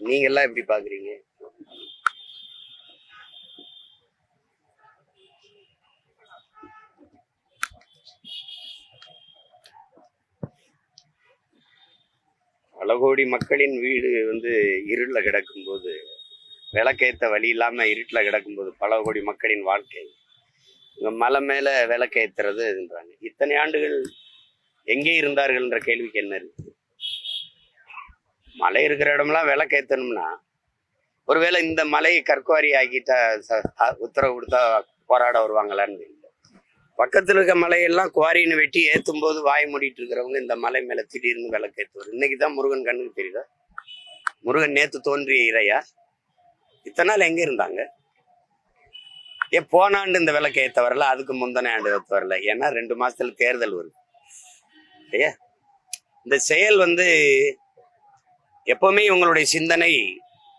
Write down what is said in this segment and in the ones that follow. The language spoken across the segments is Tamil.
நீங்க எல்லாம் எப்படி பாக்குறீங்க? பல கோடி மக்களின் வீடு இருள கிடக்கும் போது, விளக்கேத்த வழி இல்லாம இருட்டுல கிடக்கும் போது, பல கோடி மக்களின் வாழ்க்கை இங்க மலை மேல விளக்கேத்துறதுன்றாங்க. இத்தனை ஆண்டுகள் எங்கே இருந்தார்கள் என்ற கேள்விக்கு என்ன இருக்கு? மலை இருக்கிற இடம்லாம் விளக்கேத்தணும்னா, ஒருவேளை இந்த மலையை கற்குவாரி ஆக்கிட்டா உத்தரவு கொடுத்தா போராட வருவாங்களான்னு இல்லை. பக்கத்துல இருக்க மலையெல்லாம் குவாரின்னு வெட்டி ஏத்தும் போது வாய் மூடிட்டு இருக்கிறவங்க இந்த மலை மேல திடீர்னு விளக்கேற்றுவார். இன்னைக்குதான் முருகன் கண்ணுக்கு தெரியுதா? முருகன் நேத்து தோன்றிய இறையா? இத்தனை நாள் எங்க இருந்தாங்க? போன ஆண்டு இந்த விளக்கு ஏத்த வரல, அதுக்கு முந்தின ஆண்டு ஏத்த வரல. ஏன்னா 2 மாசத்துல தேர்தல் வருது. ஐயா, இந்த செயல் எப்பவுமே இவங்களுடைய சிந்தனை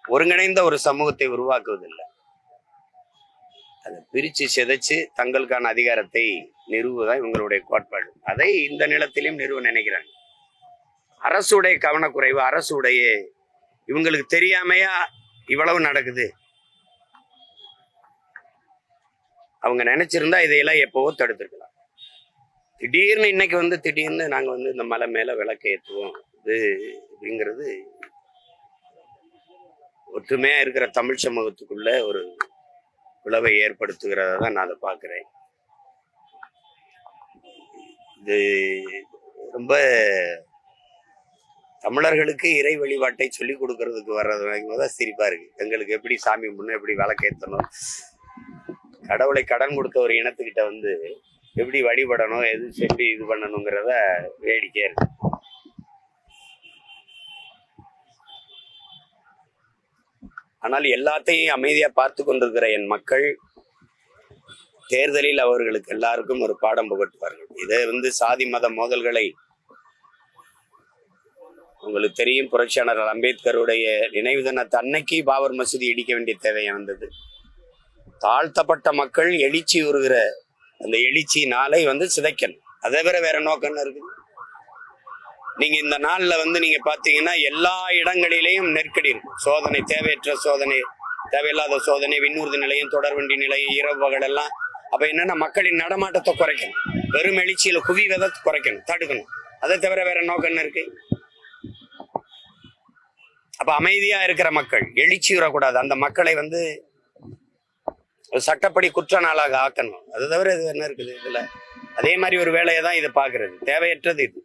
ஒருங்கிணைந்த ஒரு சமூகத்தை உருவாக்குவதில்லை. அதை பிரிச்சு சிதைச்சு தங்களுக்கான அதிகாரத்தை நிறுவுதான் இவங்களுடைய கோட்பாடு. அதை இந்த நிலத்திலையும் நிறுவ நினைக்கிறாங்க. அரசுடைய கவனக்குறைவு, அரசுடைய இவங்களுக்கு தெரியாமையா இவ்வளவு நடக்குது. அவங்க நினைச்சிருந்தா இதையெல்லாம் எப்பவோ தடுத்திருக்கலாம். திடீர்னு இன்னைக்கு திடீர்னு நாங்க இந்த மலை மேல விளக்கு ஏற்றுவோம் அப்படிங்கிறது ஒற்றுமையா இருக்கிற தமிழ் சமூகத்துக்குள்ள ஒரு பிளவை ஏற்படுத்துகிறத தான் நான் அதை பார்க்கிறேன். இது ரொம்ப தமிழர்களுக்கு இறை வழிபாட்டை சொல்லி கொடுக்கறதுக்கு வர்றதுதான் சிரிப்பா இருக்கு. எங்களுக்கு எப்படி சாமி முன்ன எப்படி விளக்கேற்றணும், கடவுளை கடன் கொடுத்த ஒரு இனத்துக்கிட்ட எப்படி வழிபடணும், எப்படி இது பண்ணணுங்கிறத வேடிக்கையா இருக்கு. ஆனால் எல்லாத்தையும் அமைதியா பார்த்து கொண்டிருக்கிற என் மக்கள் தேர்தலில் அவர்களுக்கு எல்லாருக்கும் ஒரு பாடம் புகட்டுவார்கள். இதை சாதி மத மோதல்களை உங்களுக்கு தெரியும். புரட்சியாளர் அம்பேத்கருடைய நினைவு தினத்தை அன்னைக்கு பாபர் மசூதி இடிக்க வேண்டிய தேவையா வந்தது. தாழ்த்தப்பட்ட மக்கள் எழுச்சி உருகிற அந்த எழுச்சி நாளை சிதைக்கணும். அதை வேற நோக்கம் இருக்கு. நீங்க இந்த நாள்ல நீங்க பாத்தீங்கன்னா எல்லா இடங்களிலேயும் நெருக்கடி இருக்கும். சோதனை, தேவையற்ற சோதனை, தேவையில்லாத சோதனை, விண்ணூர்தி நிலையம், தொடர்வண்டி நிலையம், இரவு பகல் எல்லாம். அப்ப என்னன்னா மக்களின் நடமாட்டத்தை குறைக்கணும், வெறும் எழுச்சியில குவிவதை குறைக்கணும், தடுக்கணும். அதை தவிர வேற நோக்கம் என்ன இருக்கு? அப்ப அமைதியா இருக்கிற மக்கள் எழுச்சி வரக்கூடாது. அந்த மக்களை சட்டப்படி குற்ற நாளாக ஆக்கணும். அது தவிர இது என்ன இருக்குது இதுல? அதே மாதிரி ஒரு வேலையை தான் இதை பாக்குறது. தேவையற்றது இது.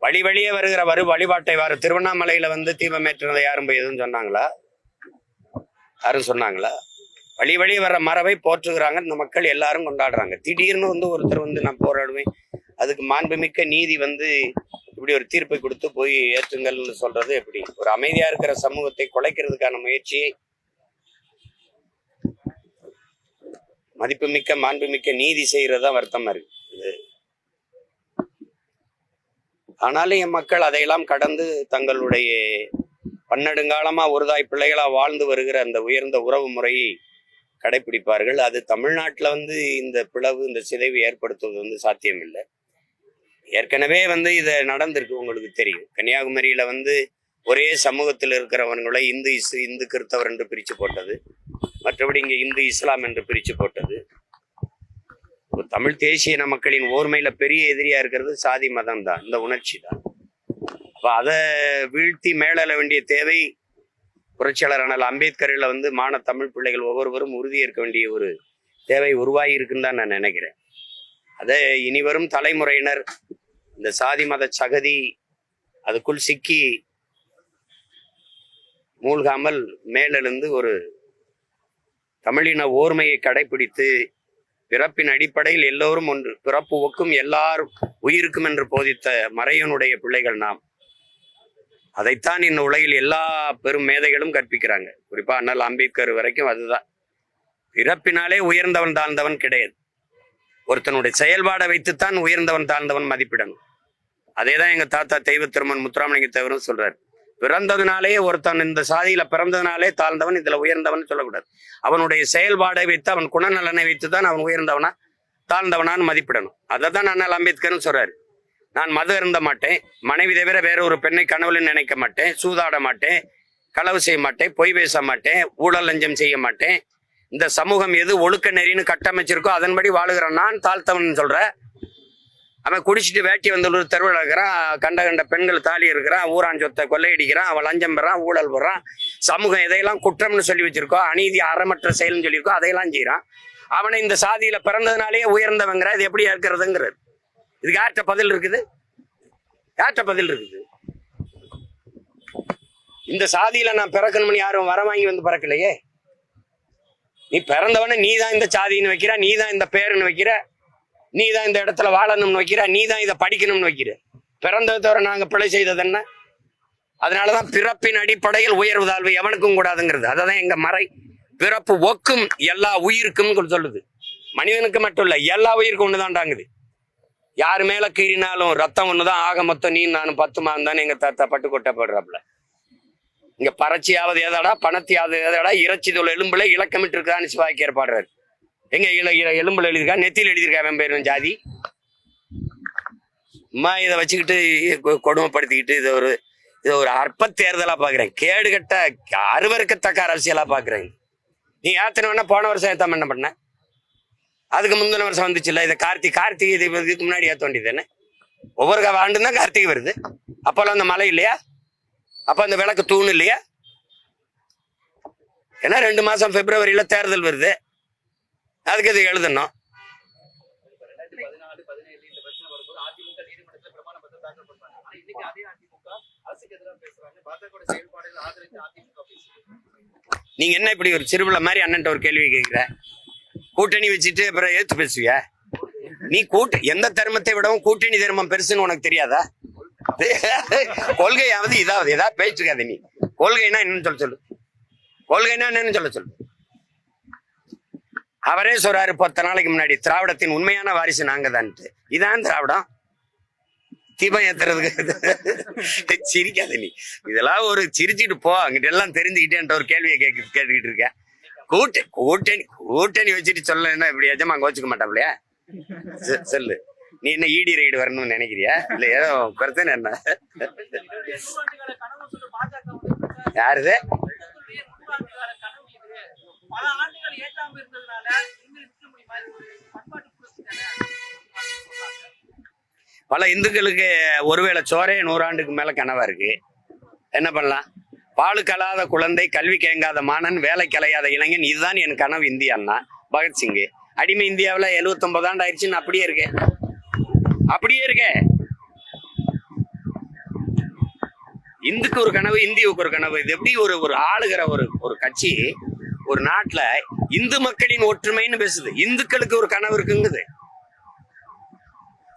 வழியே வருகிற வழிபாட்டை திருவண்ணாமலையில தீபம் ஏற்றுறதை யாரும் போய் எதுவும் சொன்னாங்களா? யாரும் சொன்னாங்களா? வழியே வர்ற மரபை போற்றுகிறாங்க. இந்த மக்கள் எல்லாரும் கொண்டாடுறாங்க. திடீர்னு ஒருத்தர் நான் போராடுவேன், அதுக்கு மாண்புமிக்க நீதி இப்படி ஒரு தீர்ப்பை கொடுத்து போய் ஏற்றுங்கள்னு சொல்றது எப்படி? ஒரு அமைதியா இருக்கிற சமூகத்தை குலைக்கிறதுக்கான முயற்சியை மதிப்புமிக்க மாண்புமிக்க நீதி செய்யறதா வருத்தமா இருக்கு. ஆனாலும் என் மக்கள் அதையெல்லாம் கடந்து தங்களுடைய பன்னெடுங்காலமா ஒருதாய் பிள்ளைகளா வாழ்ந்து வருகிற அந்த உயர்ந்த உறவு முறையை கடைபிடிப்பார்கள். அது தமிழ்நாட்டுல இந்த பிளவு, இந்த சிதைவு ஏற்படுத்துவது சாத்தியம் இல்லை. ஏற்கனவே இதை நடந்திருக்கு. உங்களுக்கு தெரியும், கன்னியாகுமரியில ஒரே சமூகத்தில் இருக்கிறவங்களை இந்து கிறிஸ்தவர் என்று பிரிச்சு போட்டது, மற்றபடி இங்க இந்து இஸ்லாம் என்று பிரிச்சு போட்டது. தமிழ் தேசிய மக்களின் ஓர்மையில பெரிய எதிரியா இருக்கிறது சாதி மதம் தான், இந்த உணர்ச்சி தான். அப்ப அதை வீழ்த்தி மேலெழ வேண்டிய தேவை புரட்சியாளர் அண்ணல் அம்பேத்கரில் மான தமிழ் பிள்ளைகள் ஒவ்வொருவரும் உறுதியேற்க வேண்டிய ஒரு தேவை உருவாகி இருக்குன்னு தான் நான் நினைக்கிறேன். அதை இனிவரும் தலைமுறையினர் இந்த சாதி மத சகதி அதுக்குள் சிக்கி மூழ்காமல் மேலெழுந்து ஒரு தமிழின ஓர்மையை கடைபிடித்து பிறப்பின் அடிப்படையில் எல்லோரும் ஒன்று, பிறப்பு ஒக்கும் எல்லாரும் உயிருக்கும் என்று போதித்த மறையனுடைய பிள்ளைகள் நாம். அதைத்தான் இந்த உலகில் எல்லா பெரும் மேதைகளும் கற்பிக்கிறாங்க. குறிப்பா அண்ணல் அம்பேத்கர் வரைக்கும் அதுதான். பிறப்பினாலே உயர்ந்தவன் தாழ்ந்தவன் கிடையாது. ஒருத்தனுடைய செயல்பாடை வைத்துத்தான் உயர்ந்தவன் தாழ்ந்தவன் மதிப்பிடணும். அதேதான் எங்க தாத்தா தெய்வ திருமன் முத்துராமலிங்க தேவரும் சொல்றாரு. பிறந்ததுனாலே ஒருத்தன் இந்த சாதியில பிறந்ததுனாலே தாழ்ந்தவன், இதுல உயர்ந்தவன் சொல்லக்கூடாது. அவனுடைய செயல்பாடை வைத்து, அவன் குணநலனை வைத்துதான் அவன் உயர்ந்தவனா தாழ்ந்தவனான்னு மதிப்பிடணும். அதை தான் அண்ணல் அம்பேத்கரும் சொல்றாரு. நான் மது அருந்த மாட்டேன், மனைவி தவிர வேற ஒரு பெண்ணை கனவுல நினைக்க மாட்டேன், சூதாட மாட்டேன், களவு செய்ய மாட்டேன், பொய் பேச மாட்டேன், ஊழல் லஞ்சம் செய்ய மாட்டேன். இந்த சமூகம் எது ஒழுக்க நெறின்னு கட்டமைச்சிருக்கோ அதன்படி வாழுகிறான். நான் தாழ்த்தவன் சொல்ற. அவன் குடிச்சிட்டு வேட்டி வந்து ஒரு தெருவில் இருக்கிறான், கண்ட கண்ட பெண்கள் தாலி இருக்கிறான், ஊரான் சொத்தை கொள்ளையடிக்கிறான், அவன் லஞ்சம் பெறான், ஊழல் போடுறான். சமூகம் எதையெல்லாம் குற்றம்னு சொல்லி வச்சிருக்கோ, அநீதி அறமற்ற செயல்னு சொல்லியிருக்கோ அதையெல்லாம் செய்யறான். அவனை இந்த சாதியில பிறந்ததுனாலேயே உயர்ந்தவங்கிற இது எப்படி இருக்கிறதுங்கிறது. இதுக்கு யார்கிட்ட பதில் இருக்குது? யார்கிட்ட பதில் இருக்குது? இந்த சாதியில நான் பிறக்கணும்னு யாரும் வர வாங்கி வந்து பிறக்கலையே. நீ பிறந்தவன நீ தான் இந்த சாதின்னு வைக்கிற, நீ தான் இந்த பேருன்னு வைக்கிற, நீ தான் இந்த இடத்துல வாழணும்னு வைக்கிற, நீ தான் இதை படிக்கணும்னு வைக்கிற. பிறந்ததை தவிர நாங்க பிழை செய்தது என்ன? அதனாலதான் பிறப்பின் அடிப்படையில் உயர்வு தாழ்வு எவனுக்கும் கூடாதுங்கிறது. அததான் எங்க மறை. பிறப்பு ஒக்கும் எல்லா உயிருக்கும் சொல்லுது. மனிதனுக்கு மட்டும் இல்ல, எல்லா உயிருக்கும் ஒண்ணுதான்டாங்குது. யாரு மேல கீறினாலும் ரத்தம் ஒண்ணுதான், ஆக மொத்தம் நீ நானும் 10 மாதம் தானே எங்க தாத்தா பட்டு கொட்டப்படுறாப்புல. இங்க பறச்சியாவது ஏதாடா, பணத்தியாவது ஏதாடா, இறைச்சி தோல் எலும்புல இலக்கமிட்டு இருக்கான்னு சிவாக்கியர் பாடுறாரு. எங்க எலும்புல எழுதியிருக்கா, நெத்தியில் எழுதியிருக்கா அவன் பேரும் ஜாதி. அம்மா இதை வச்சுக்கிட்டு கொடுமைப்படுத்திக்கிட்டு இதை ஒரு அற்ப தேர்தலா பாக்குறேன். கேடு கட்ட அருவருக்கத்தக்க அரசியலா பாக்குறேன். நீ ஏத்தன வேணா போன வருஷம் ஏத்தாம என்ன பண்ண? அதுக்கு முந்தின வருஷம் வந்துச்சு இல்ல. இதை கார்த்திகை இதுக்கு முன்னாடி ஏத்த வேண்டியது தானே. ஒவ்வொரு ஆண்டும் தான் கார்த்திகை வருது. அப்பெல்லாம் அந்த மழை இல்லையா? அப்ப அந்த விளக்கு தூண் இல்லையா? ஏன்னா 2 மாசம் பிப்ரவரியில தேர்தல் வருது. அதுக்கு இது எழுதணும். நீங்க என்ன இப்படி ஒரு சிறுபிள்ளை மாதிரி அண்ணன் ஒரு கேள்வி கேட்கிற? கூட்டணி வச்சுட்டு அப்புறம் ஏத்து பேசுவிய? நீ எந்த தர்மத்தை விடவும் கூட்டணி தர்மம் பெருசுன்னு உனக்கு தெரியாதா? கொள்கையாவது இதாவது ஏதாவது பேச்சுக்காத. நீ கொள்கைன்னா என்னன்னு சொல்லு. கொள்கைன்னா என்னன்னு சொல்லு. அவரே சொல்றாரு 10 நாளைக்கு முன்னாடி, திராவிடத்தின் உண்மையான வாரிசு நாங்க தான்ட்டு. இதான் திராவிடம். தீபம் ஏத்துறதுக்கு சிரிக்காத நீ. இதெல்லாம் ஒரு சிரிச்சுட்டு போ. அங்கிட்ட எல்லாம் தெரிஞ்சுக்கிட்டேன்ற ஒரு கேள்வியை கேட்டுக்கிட்டு இருக்க. கூட்டணி வச்சுட்டு சொல்ல என்ன இப்படி எஜமா அங்க வச்சுக்க மாட்டாப்லையா? சொல்லு. நீ என்ன ஈடி ரைடு வரணும்னு நினைக்கிறியா? இல்ல ஏதோ பிரச்சனை என்ன? யாருது? பல இந்துக்களுக்கு ஒருவேளை சோரே 100 ஆண்டுக்கு மேல கனவா இருக்கு. என்ன பண்ணலாம்? பாலு கலாத குழந்தை, கல்வி கேங்காத மாணன், வேலை கலையாத இளைஞன், இதுதான் என் கனவு இந்தியான்னா பகத்சிங். அடிமை இந்தியாவில் 79 ஆண்டு ஆயிடுச்சுன்னு அப்படியே இருக்கேன். இந்துக்கு ஒரு கனவு, இந்தியாவுக்கு ஒரு கனவு. இது எப்படி ஒரு ஆளுகிற ஒரு கட்சி ஒரு நாட்டுல இந்து மக்களின் ஒற்றுமைன்னு பேசுது. இந்துக்களுக்கு ஒரு கனவு இருக்குங்குது.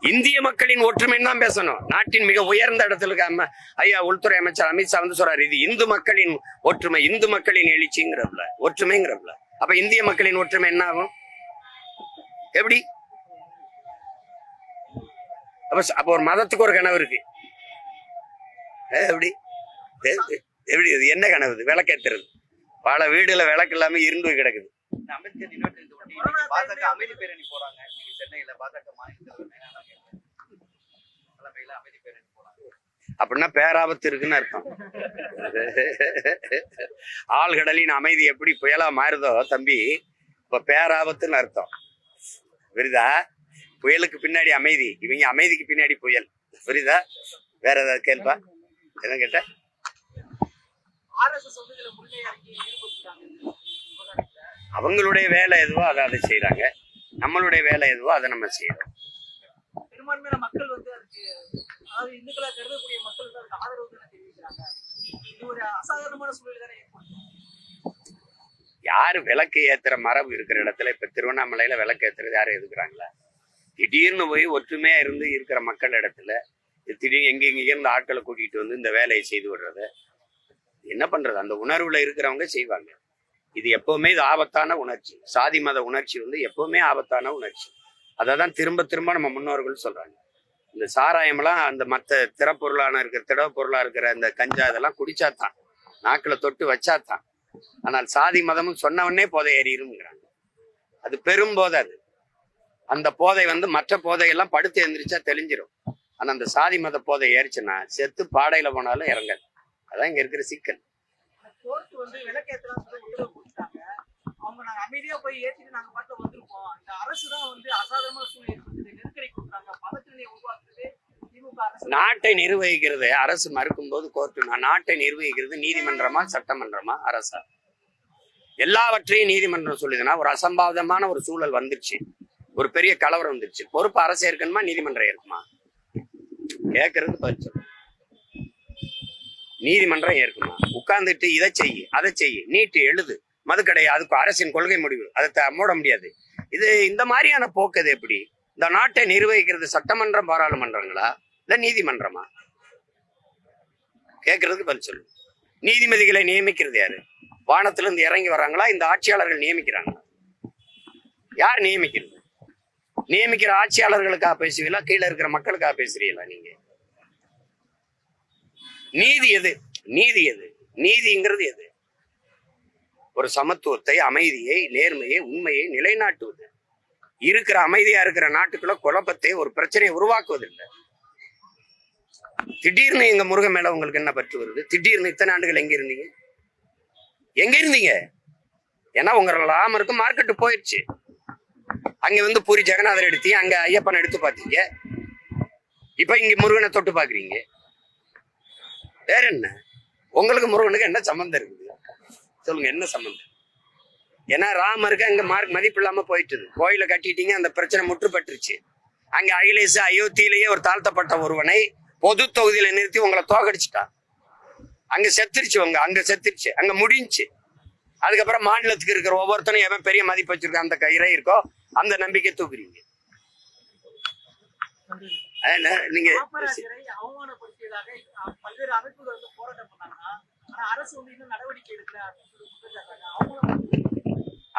இந்திய மக்களின் ஒற்றுமைன்னு தான் பேசணும். நாட்டின் மிக உயர்ந்த இடத்துல இருக்க ஐயா உள்துறை அமைச்சர் அமித்ஷா வந்து சொல்றாரு, இது இந்து மக்களின் ஒற்றுமை, இந்து மக்களின் எழுச்சிங்கிறதுல ஒற்றுமைங்கிறதுல. அப்ப இந்திய மக்களின் ஒற்றுமை என்ன ஆகும்? எப்படி? அப்ப ஒரு மதத்துக்கு ஒரு கனவு இருக்கு. எப்படி எப்படி இது என்ன கனவு? விளக்கேத்துறது. பல வீடுல விளக்கு இல்லாம இருந்து கிடக்குது. அமைதி பேரணி போறாங்க சென்னையில. அப்படின்னா பேராபத்து இருக்குன்னு அர்த்தம். ஆழ்கடலின் அமைதி எப்படி புயலா மாறுதோ தம்பி, இப்ப பேராபத்துன்னு அர்த்தம். புரியுதா? புயலுக்கு பின்னாடி அமைதி, இவங்க அமைதிக்கு பின்னாடி புயல். புரியுதா? வேற ஏதாவது கேள்பா? என்ன கேட்ட? அவங்களுடைய வேலை எதுவோ அதை செய்யறாங்க. நம்மளுடைய வேலை எதுவோ அதை நம்ம செய்யறோம். மக்கள் வந்து அதாவது இந்துக்களா கருதக்கூடிய மக்கள் வந்து ஆதரவு தெரிவிக்கிறாங்க. இது ஒரு அசாதாரணமான சூழல் தானே. யாரு விளக்கு ஏத்துற மரபு இருக்கிற இடத்துல, இப்ப திருவண்ணாமலையில விளக்கு ஏத்துறது யாரும் எதுக்குறாங்களா? திடீர்னு போய் ஒற்றுமையா இருந்து இருக்கிற மக்கள் இடத்துல திடீர்னு எங்க இருந்து ஆட்களை கூட்டிட்டு வந்து இந்த வேலையை செய்து விடுறது என்ன பண்றது? அந்த உணர்வுல இருக்கிறவங்க செய்வாங்க. இது எப்பவுமே இது ஆபத்தான உணர்ச்சி. சாதி மத உணர்ச்சி வந்து எப்பவுமே ஆபத்தான உணர்ச்சி. அததான் திரும்ப திரும்ப நம்ம முன்னோர்கள் சொல்றாங்க. இந்த சாராயம்லாம் அந்த மற்ற திறப்பொருளான இருக்கிற திடவ பொருளா இருக்கிற இந்த கஞ்சா இதெல்லாம் குடிச்சாத்தான், நாக்குல தொட்டு வச்சாத்தான். ஆனால் சாதி மதமும் சொன்னவனே போதை ஏறிடுங்கிறாங்க. அது பெரும் போதை. அது அந்த போதை வந்து மற்ற போதையெல்லாம் படுத்து எந்திரிச்சா தெளிஞ்சிரும். ஆனா அந்த சாதி மத போதை ஏறிச்சுன்னா செத்து பாடையில போனாலும் இறங்காது. அதான் இங்க இருக்கிற சிக்கல். கோர்ட் வந்து விலக்கேத்தலாம் சொல்லி உத்தரவு கொடுத்தாங்க. அவங்க நாங்க அமைதியா போய் ஏத்திட்டு நாங்க பாட்டுல வந்திருக்கோம். இந்த அரசு தான் வந்து அசாதாரணமான சூழ்நிலை ஏற்படுத்துது, நெருக்கடி கொடுக்குறாங்க, பதற்றத்தை உருவாக்குறது திமுக அரசு. நாட்டை நிர்வகிக்கிறது அரசு மறுக்கும் போது கோர்ட்டு. நாட்டை நிர்வகிக்கிறது நீதிமன்றமா சட்டமன்றமா அரசா? எல்லாவற்றையும் நீதிமன்றம் சொல்லுதுன்னா ஒரு அசம்பாவிதமான ஒரு சூழல் வந்துருச்சு, ஒரு பெரிய கலவரம் வந்துருச்சு, பொறுப்பு அரசு இருக்கணுமா நீதிமன்றம் இருக்குமா? கேட்கறது பதில் சொல்லு. நீதிமன்றம் ஏற்குமா? உட்கார்ந்துட்டு இதை செய்ய அதை செய்ய நீட்டு எழுது மதுக்கடை, அதுக்கு அரசின் கொள்கை முடிவு, அதை மூட முடியாது. இது இந்த மாதிரியான போக்கு இது எப்படி? இந்த நாட்டை நிர்வகிக்கிறது சட்டமன்றம் பாராளுமன்றங்களா இல்ல நீதிமன்றமா? கேட்கறதுக்கு பதில் சொல்லு. நீதிபதிகளை நியமிக்கிறது யாரு? வானத்துல இருந்து இறங்கி வர்றாங்களா இந்த ஆட்சியாளர்கள் நியமிக்கிறாங்களா? யார் நியமிக்கிறது? நியமிக்கிற ஆட்சியாளர்களுக்காக பேசுவீங்களா கீழே இருக்கிற மக்களுக்காக பேசுறீங்களா? நீங்க நீதி எது? நீதி எது? நீதிங்கிறது எது? ஒரு சமத்துவத்தை, அமைதியை, நேர்மையை, உண்மையை நிலைநாட்டுவது. இருக்கிற அமைதியா இருக்கிற நாட்டுக்குள்ள குழப்பத்தை, ஒரு பிரச்சனையை உருவாக்குவதில்லை. திடீர்னு எங்க முருகன் மேல உங்களுக்கு என்ன பற்று வருது? திடீர்னு இத்தனை ஆண்டுகள் எங்க இருந்தீங்க? எங்க இருந்தீங்க? ஏன்னா உங்க ராமருக்கு மார்க்கெட்டு போயிடுச்சு. அங்க வந்து பூரி ஜெகநாதர் எடுத்தீங்க, அங்க ஐயப்பன் எடுத்து பார்த்தீங்க, இப்ப இங்க முருகனை தொட்டு பாக்குறீங்க. வேற என்ன? உங்களுக்கு முருகனுக்கு என்ன சம்பந்தம் இருக்குது? சொல்லுங்க, என்ன சம்பந்தம்? ஏன்னா ராமருக்கு அங்க மதிப்பு இல்லாம போயிட்டு கோயில கட்டிட்டீங்க, அந்த பிரச்சனை முற்றுப்பட்டுருச்சு. அங்க அகிலேஷ் அயோத்தியிலேயே ஒரு தாழ்த்தப்பட்ட ஒருவனை பொது தொகுதியில நிறுத்தி உங்களை தோக்கடிச்சுட்டான். அங்க செத்துருச்சு, அங்க செத்துருச்சு, அங்க முடிஞ்சு. அதுக்கப்புறம் மாநிலத்துக்கு இருக்கிற ஒவ்வொருத்தனும் எவன் பெரிய மதிப்பு வச்சிருக்க அந்த இறை இருக்கோ அந்த நம்பிக்கை தூக்குறீங்க. நீங்க பல்வேறு அமைப்புகள் வந்து போராட்டம் பண்ணாங்கன்னா அரசு வந்து இன்னும் நடவடிக்கை எடுக்கல.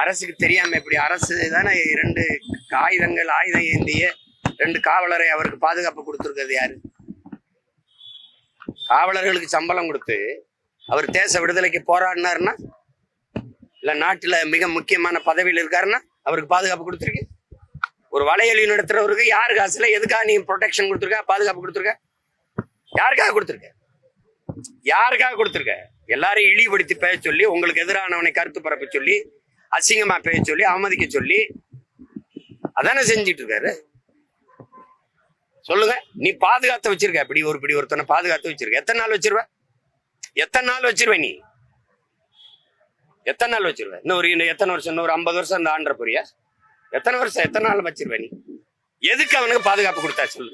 அரசுக்கு தெரியாம எப்படி? அரசு தானே 2 ஆயுதம் ஏந்திய 2 காவலரை அவருக்கு பாதுகாப்பு கொடுத்துருக்கிறது யாரு? காவலர்களுக்கு சம்பளம் கொடுத்து அவர் தேச விடுதலைக்கு போராடினாருன்னா, இல்ல நாட்டுல மிக முக்கியமான பதவியில் இருக்காருன்னா அவருக்கு பாதுகாப்பு கொடுத்துருக்கு. ஒரு வலையொலி நடத்துறவருக்கு யாரு காசுல எதுக்காக நீ ப்ரொடெக்ஷன் கொடுத்துருக்க, பாதுகாப்பு கொடுத்துருக்க? யாருக்காக கொடுத்துருக்க? யாருக்காக கொடுத்துருக்க? எல்லாரையும் இழிவுபடுத்தி பேச சொல்லி, உங்களுக்கு எதிரானவனை கருத்து பரப்ப சொல்லி, அசிங்கமா பேச சொல்லி, அவமதிக்க சொல்லி அதானே செஞ்சிட்டு இருக்காரு. சொல்லுங்க, நீ பாதுகாத்து வச்சிருக்க? இப்படி ஒருத்தனை பாதுகாத்து வச்சிருக்க. எத்தனை நாள் வச்சிருவ? எத்தனை நாள் வச்சிருவ? நீ எத்தனை நாள் வச்சிருவ? இன்னும் எத்தனை வருஷம்? இன்னொரு 50 வருஷம் இந்த ஆண்ட புரியா? எத்தனை வருஷம், எத்தனை நாள் வச்சிருவ நீ? எதுக்கு அவனுக்கு பாதுகாப்பு கொடுத்தா சொல்லு?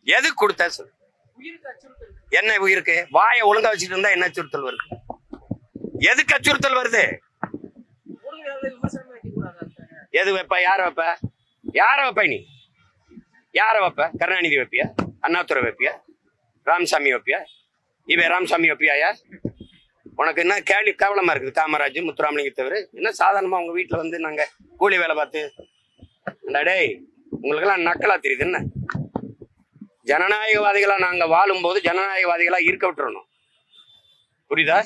எதுக்கு கொடுத்தா சொல்லு? என்ன உயிருக்கு? வாயை ஒழுங்கா வச்சுட்டு இருந்தா என்ன அச்சுறுத்தல் வருது? எதுக்கு அச்சுறுத்தல் வருது? எது வைப்ப? யார வைப்ப? யார வைப்ப? நீ யார வைப்ப? கருணாநிதி வைப்பியா? அண்ணாதுரை வைப்பியா? ராமசாமி வைப்பியா? இவன் ராமசாமி வைப்பியாயா? உனக்கு என்ன கேவலமா இருக்குது? காமராஜ், முத்துராமலிங்க தவிர என்ன சாதாரணமா உங்க வீட்டுல வந்து நாங்க கூலி வேலை பார்த்து டேய் உங்களுக்கு எல்லாம் நக்கலா தெரியுது என்ன? ஜனநாயகவாதிகளா நாங்க வாழும் போது ஜனநாயகவாதிகளா இருக்க விட்டுறணும். புரியுதா?